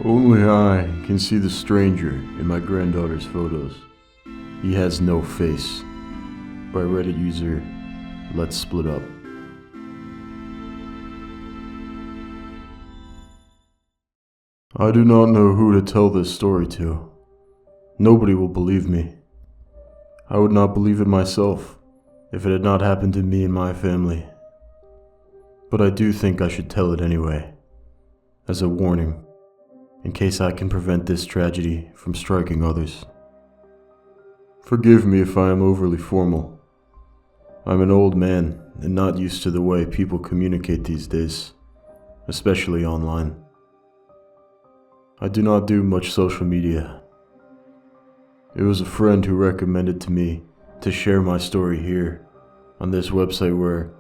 Only I can see the stranger in my granddaughter's photos. He has no face. By Reddit user, Let's Split Up. I do not know who to tell this story to. Nobody will believe me. I would not believe it myself if it had not happened to me and my family. But I do think I should tell it anyway, as a warning, in case I can prevent this tragedy from striking others. Forgive me if I am overly formal. I'm an old man and not used to the way people communicate these days, especially online. I do not do much social media. It was a friend who recommended to me to share my story here, on this website where,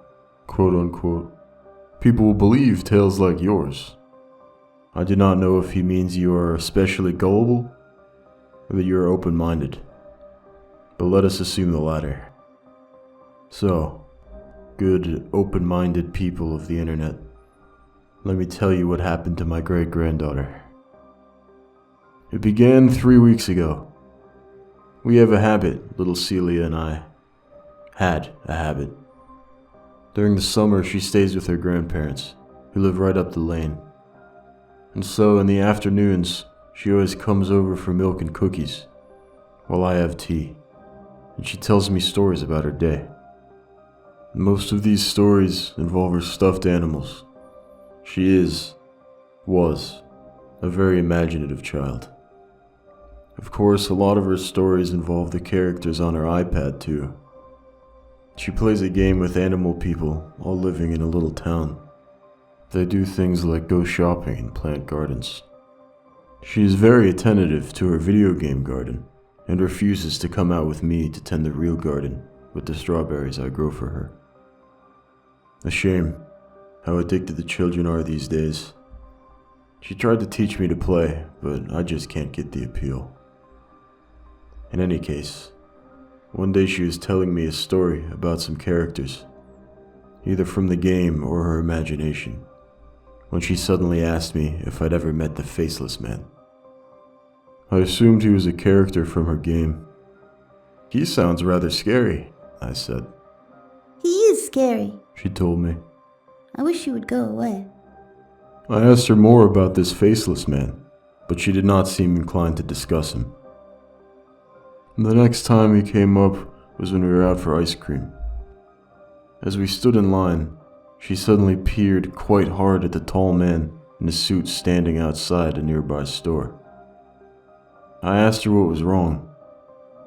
quote unquote, people will believe tales like yours. I do not know if he means you are especially gullible, or that you are open-minded, but let us assume the latter. So, good open-minded people of the internet, let me tell you what happened to my great-granddaughter. It began 3 weeks ago. We have a habit, little Celia and I. Had a habit. During the summer, she stays with her grandparents, who live right up the lane. And so, in the afternoons, she always comes over for milk and cookies, while I have tea, and she tells me stories about her day. Most of these stories involve her stuffed animals. She was, a very imaginative child. Of course, a lot of her stories involve the characters on her iPad too. She plays a game with animal people, all living in a little town. They do things like go shopping and plant gardens. She is very attentive to her video game garden, and refuses to come out with me to tend the real garden with the strawberries I grow for her. A shame how addicted the children are these days. She tried to teach me to play, but I just can't get the appeal. In any case, one day she was telling me a story about some characters, either from the game or her imagination, when she suddenly asked me if I'd ever met the Faceless Man. I assumed he was a character from her game. He sounds rather scary, I said. He is scary, she told me. I wish you would go away. I asked her more about this Faceless Man, but she did not seem inclined to discuss him. The next time he came up was when we were out for ice cream. As we stood in line, she suddenly peered quite hard at the tall man in a suit standing outside a nearby store. I asked her what was wrong,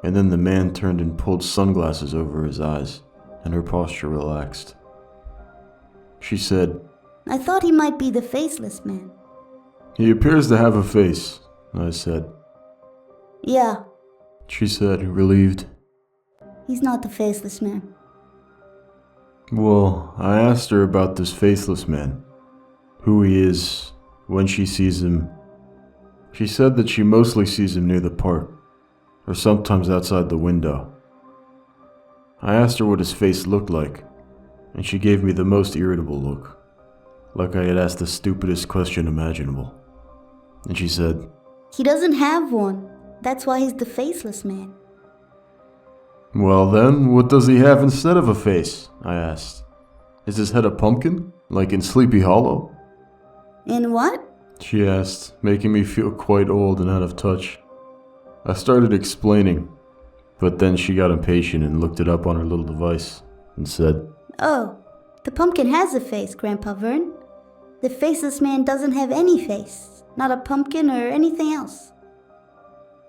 and then the man turned and pulled sunglasses over his eyes, and her posture relaxed. She said, I thought he might be the Faceless Man. He appears to have a face, I said. Yeah, she said, relieved. He's not the Faceless Man. Well, I asked her about this Faceless Man, who he is, when she sees him. She said that she mostly sees him near the park, or sometimes outside the window. I asked her what his face looked like, and she gave me the most irritable look, like I had asked the stupidest question imaginable. And she said, He doesn't have one. That's why he's the Faceless Man. Well then, what does he have instead of a face? I asked. Is his head a pumpkin, like in Sleepy Hollow? In what? She asked, making me feel quite old and out of touch. I started explaining, but then she got impatient and looked it up on her little device and said, Oh, the pumpkin has a face, Grandpa Vern. The Faceless Man doesn't have any face, not a pumpkin or anything else.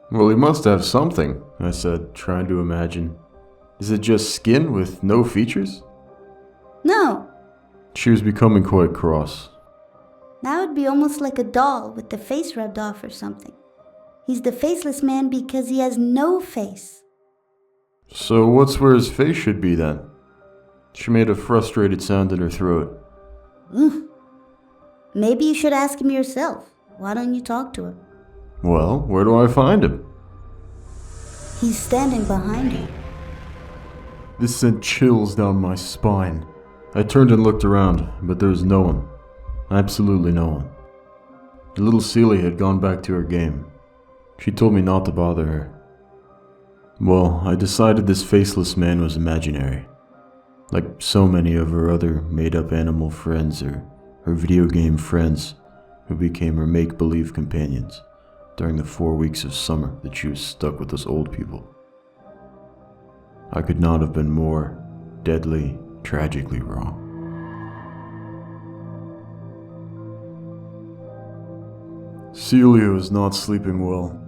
Well, he must have something, I said, trying to imagine. Is it just skin with no features? No. She was becoming quite cross. That would be almost like a doll with the face rubbed off or something. He's the Faceless Man because he has no face. So what's where his face should be then? She made a frustrated sound in her throat. Maybe you should ask him yourself. Why don't you talk to him? Well, where do I find him? He's standing behind you. This sent chills down my spine. I turned and looked around, but there was no one. Absolutely no one. Little Celia had gone back to her game. She told me not to bother her. Well, I decided this faceless man was imaginary, like so many of her other made-up animal friends or her video game friends who became her make-believe companions during the 4 weeks of summer that she was stuck with us old people. I could not have been more deadly, tragically wrong. Celia was not sleeping well.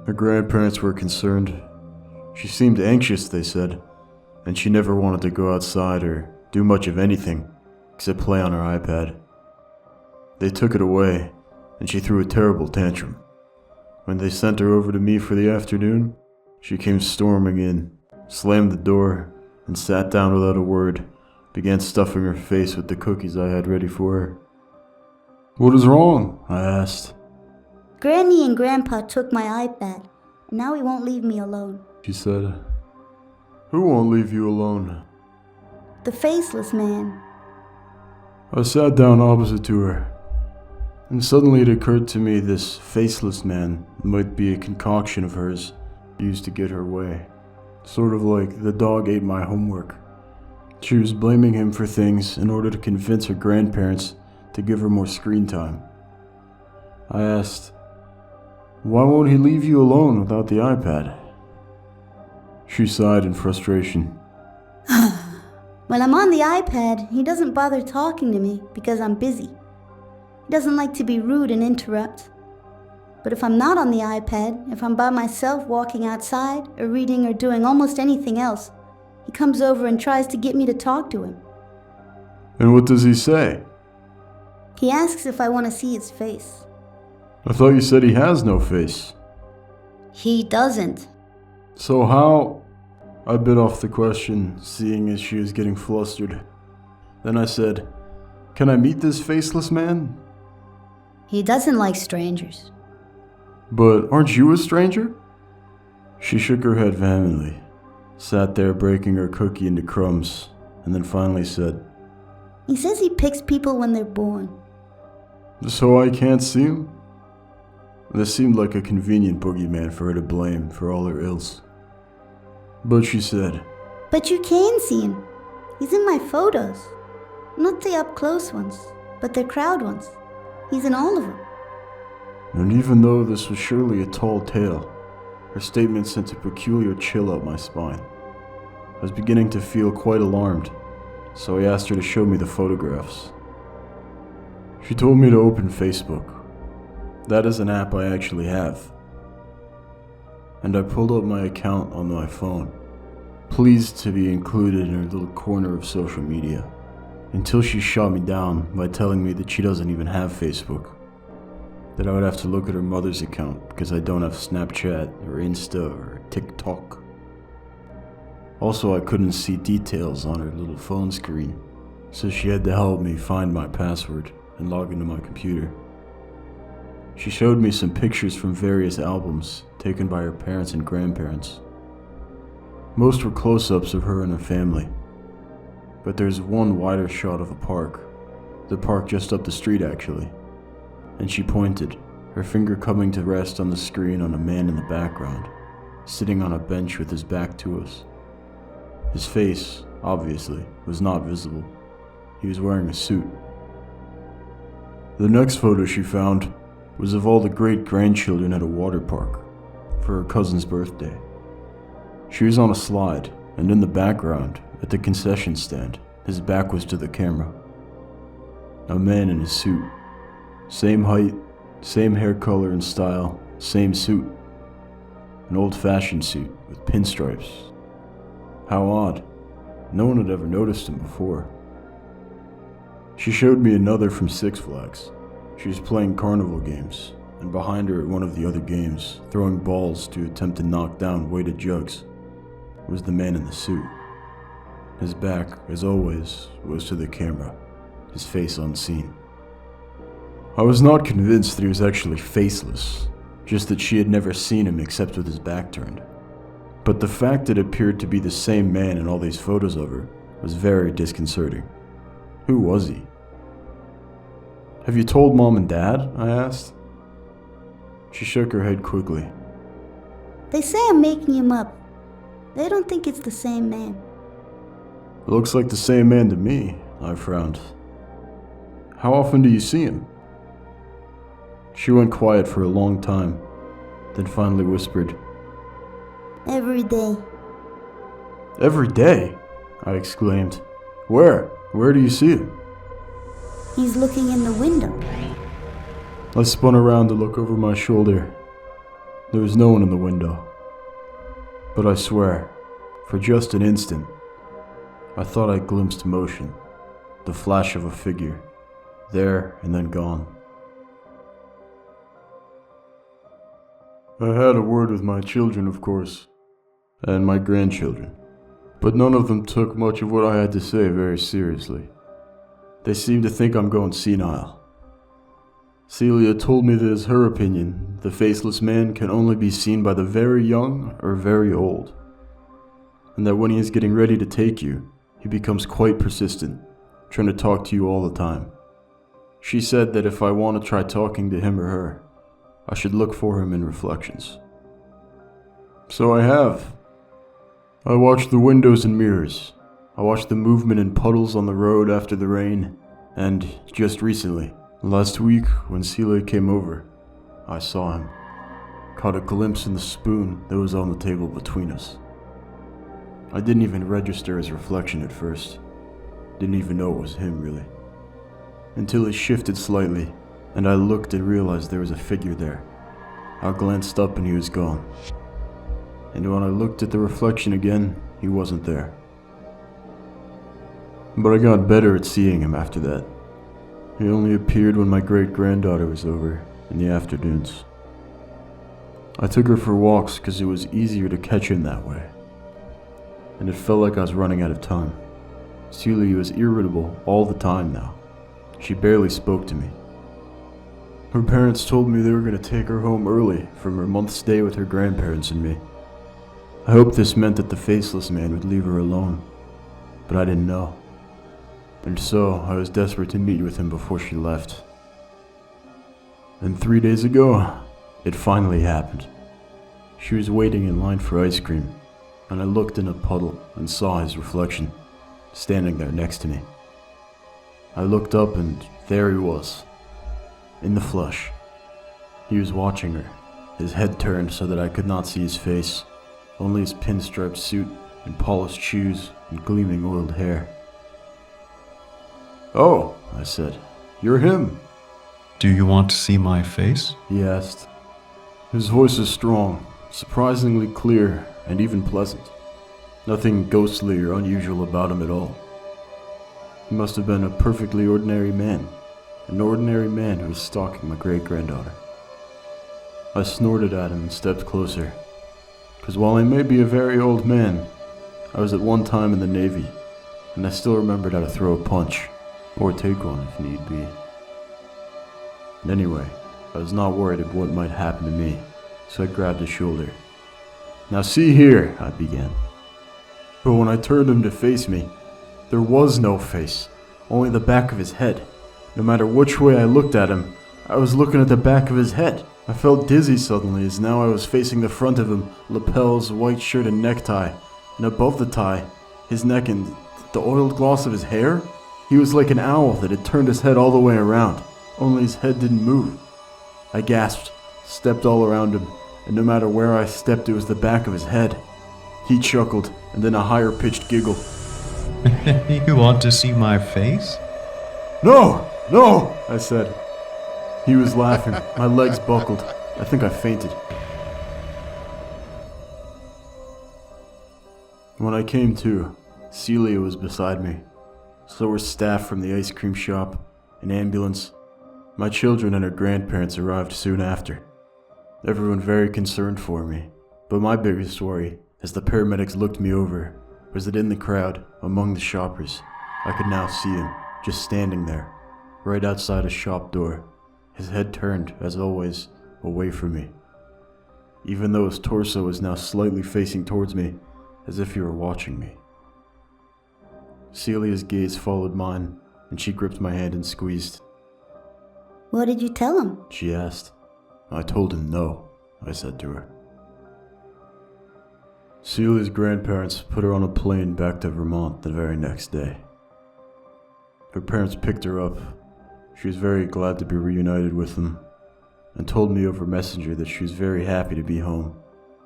Her grandparents were concerned. She seemed anxious, they said, and she never wanted to go outside or do much of anything except play on her iPad. They took it away, and she threw a terrible tantrum. When they sent her over to me for the afternoon, she came storming in, slammed the door, and sat down without a word, began stuffing her face with the cookies I had ready for her. "What is wrong?" I asked. Granny and Grandpa took my iPad, and now he won't leave me alone. She said. "Who won't leave you alone?" The faceless man. I sat down opposite to her, and suddenly it occurred to me this faceless man might be a concoction of hers used to get her way. Sort of like the dog ate my homework. She was blaming him for things in order to convince her grandparents to give her more screen time. I asked, "Why won't he leave you alone without the iPad?" She sighed in frustration. When I'm on the iPad, he doesn't bother talking to me because I'm busy. He doesn't like to be rude and interrupt. But if I'm not on the iPad, if I'm by myself walking outside or reading or doing almost anything else, he comes over and tries to get me to talk to him. "And what does he say?" He asks if I want to see his face. "I thought you said he has no face." He doesn't. "So how?" I bit off the question, seeing as she was getting flustered. Then I said, "Can I meet this faceless man?" He doesn't like strangers. "But aren't you a stranger?" She shook her head vehemently, sat there breaking her cookie into crumbs, and then finally said, He says he picks people when they're born. "So I can't see him?" This seemed like a convenient boogeyman for her to blame for all her ills. But she said, But you can see him. He's in my photos. Not the up-close ones, but the crowd ones. He's in all of them. and even though this was surely a tall tale, her statement sent a peculiar chill up my spine. I was beginning to feel quite alarmed, so I asked her to show me the photographs. She told me to open Facebook. That is an app I actually have. And I pulled up my account on my phone, pleased to be included in her little corner of social media, until she shot me down by telling me that she doesn't even have Facebook, that I would have to look at her mother's account because I don't have Snapchat or Insta or TikTok. Also, I couldn't see details on her little phone screen, so she had to help me find my password and log into my computer. She showed me some pictures from various albums taken by her parents and grandparents. Most were close-ups of her and her family, but there's one wider shot of a park, the park just up the street actually, and she pointed, her finger coming to rest on the screen on a man in the background, sitting on a bench with his back to us. His face, obviously, was not visible. He was wearing a suit. The next photo she found was of all the great-grandchildren at a water park for her cousin's birthday. She was on a slide, and in the background, at the concession stand, his back was to the camera. A man in his suit. Same height, same hair color and style, same suit. An old-fashioned suit with pinstripes. How odd. No one had ever noticed him before. She showed me another from Six Flags. She was playing carnival games, and behind her at one of the other games, throwing balls to attempt to knock down weighted jugs, was the man in the suit. His back, as always, was to the camera, his face unseen. I was not convinced that he was actually faceless, just that she had never seen him except with his back turned. But the fact that it appeared to be the same man in all these photos of her was very disconcerting. Who was he? "Have you told Mom and Dad?" I asked. She shook her head quickly. They say I'm making him up. They don't think it's the same man. Looks like the same man to me, I frowned. How often do you see him? She went quiet for a long time, then finally whispered, Every day. Every day? I exclaimed. Where? Where do you see him? He's looking in the window. I spun around to look over my shoulder. There was no one in the window. But I swear, for just an instant, I thought I glimpsed motion, the flash of a figure, there and then gone. I had a word with my children, of course, and my grandchildren, but none of them took much of what I had to say very seriously. They seemed to think I'm going senile. Celia told me that, as her opinion, the faceless man can only be seen by the very young or very old, and that when he is getting ready to take you, he becomes quite persistent, trying to talk to you all the time. She said that if I want to try talking to him or her, I should look for him in reflections. So I have. I watched the windows and mirrors. I watched the movement in puddles on the road after the rain, and just recently, last week when Celia came over, I saw him. Caught a glimpse in the spoon that was on the table between us. I didn't even register his reflection at first. Didn't even know it was him, really. Until he shifted slightly, and I looked and realized there was a figure there. I glanced up and he was gone. And when I looked at the reflection again, he wasn't there. But I got better at seeing him after that. He only appeared when my great-granddaughter was over in the afternoons. I took her for walks because it was easier to catch him that way. And it felt like I was running out of time. Celia was irritable all the time now. She barely spoke to me. Her parents told me they were going to take her home early from her month's stay with her grandparents and me. I hoped this meant that the faceless man would leave her alone, but I didn't know. And so I was desperate to meet with him before she left. And 3 days ago, it finally happened. She was waiting in line for ice cream, and I looked in a puddle and saw his reflection, standing there next to me. I looked up and there he was, in the flesh. He was watching her, his head turned so that I could not see his face, only his pinstriped suit and polished shoes and gleaming oiled hair. "Oh," I said, "you're him." Do you want to see my face? He asked. His voice was strong, surprisingly clear, and even pleasant. Nothing ghostly or unusual about him at all. He must have been a perfectly ordinary man, an ordinary man who was stalking my great-granddaughter. I snorted at him and stepped closer, because while I may be a very old man, I was at one time in the Navy, and I still remembered how to throw a punch, or take one if need be. And anyway, I was not worried of what might happen to me, so I grabbed his shoulder. "Now see here," I began. But when I turned him to face me, there was no face, only the back of his head. No matter which way I looked at him, I was looking at the back of his head. I felt dizzy suddenly as now I was facing the front of him, lapels, white shirt and necktie, and above the tie, his neck and the oiled gloss of his hair. He was like an owl that had turned his head all the way around, only his head didn't move. I gasped, stepped all around him, and no matter where I stepped, it was the back of his head. He chuckled, and then a higher-pitched giggle. You want to see my face? "No! No!" I said. He was laughing. My legs buckled. I think I fainted. When I came to, Celia was beside me. So were staff from the ice cream shop, an ambulance. My children and her grandparents arrived soon after. Everyone very concerned for me, but my biggest worry, as the paramedics looked me over, was that in the crowd, among the shoppers, I could now see him, just standing there, right outside a shop door, his head turned, as always, away from me, even though his torso was now slightly facing towards me, as if he were watching me. Celia's gaze followed mine, and she gripped my hand and squeezed. What did you tell him? She asked. I told him no, I said to her. Celia's grandparents put her on a plane back to Vermont the very next day. Her parents picked her up. She was very glad to be reunited with them, and told me over Messenger that she was very happy to be home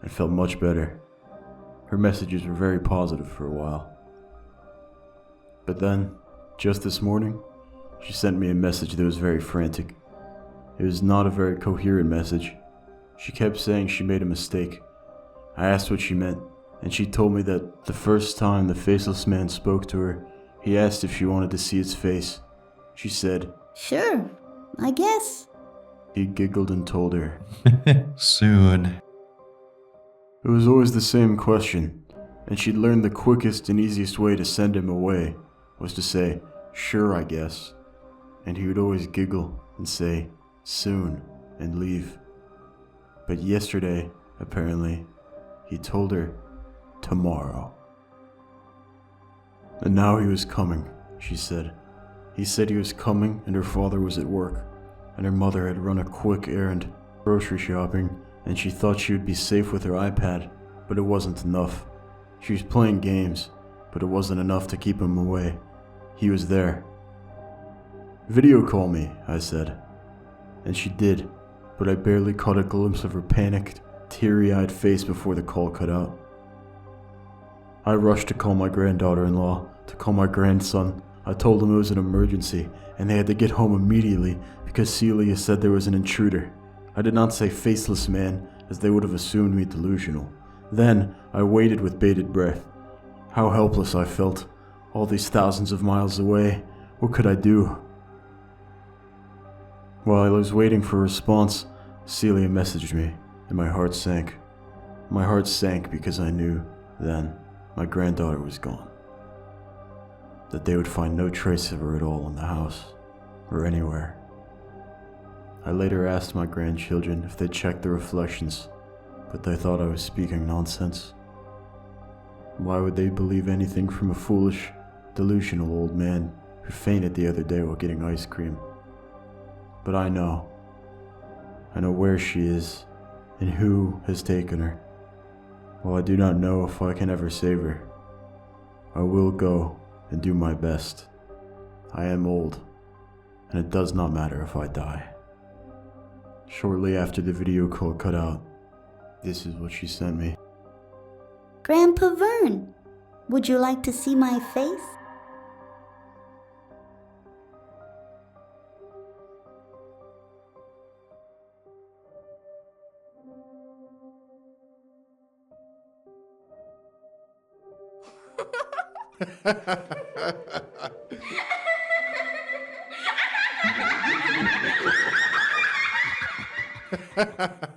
and felt much better. Her messages were very positive for a while. But then, just this morning, she sent me a message that was very frantic. It was not a very coherent message. She kept saying she made a mistake. I asked what she meant, and she told me that the first time the faceless man spoke to her, he asked if she wanted to see his face. She said, Sure, I guess. He giggled and told her. Soon. It was always the same question, and she'd learned the quickest and easiest way to send him away was to say, sure, I guess. And he would always giggle and say, soon, and leave. But yesterday, apparently, he told her, tomorrow. And now he was coming, she said. He said he was coming and her father was at work, and her mother had run a quick errand, grocery shopping, and she thought she would be safe with her iPad, but it wasn't enough. She was playing games, but it wasn't enough to keep him away. He was there. Video call me, I said. And she did, but I barely caught a glimpse of her panicked, teary-eyed face before the call cut out. I rushed to call my granddaughter-in-law, to call my grandson. I told them it was an emergency, and they had to get home immediately because Celia said there was an intruder. I did not say faceless man, as they would have assumed me delusional. Then, I waited with bated breath. How helpless I felt. All these thousands of miles away. What could I do? While I was waiting for a response, Celia messaged me, and my heart sank. My heart sank because I knew, then, my granddaughter was gone. That they would find no trace of her at all in the house, or anywhere. I later asked my grandchildren if they'd checked the reflections, but they thought I was speaking nonsense. Why would they believe anything from a foolish, delusional old man who fainted the other day while getting ice cream? But I know. I know where she is, and who has taken her. While I do not know if I can ever save her, I will go and do my best. I am old, and it does not matter if I die. Shortly after the video call cut out, this is what she sent me. Grandpa Vern, would you like to see my face? Ha ha ha!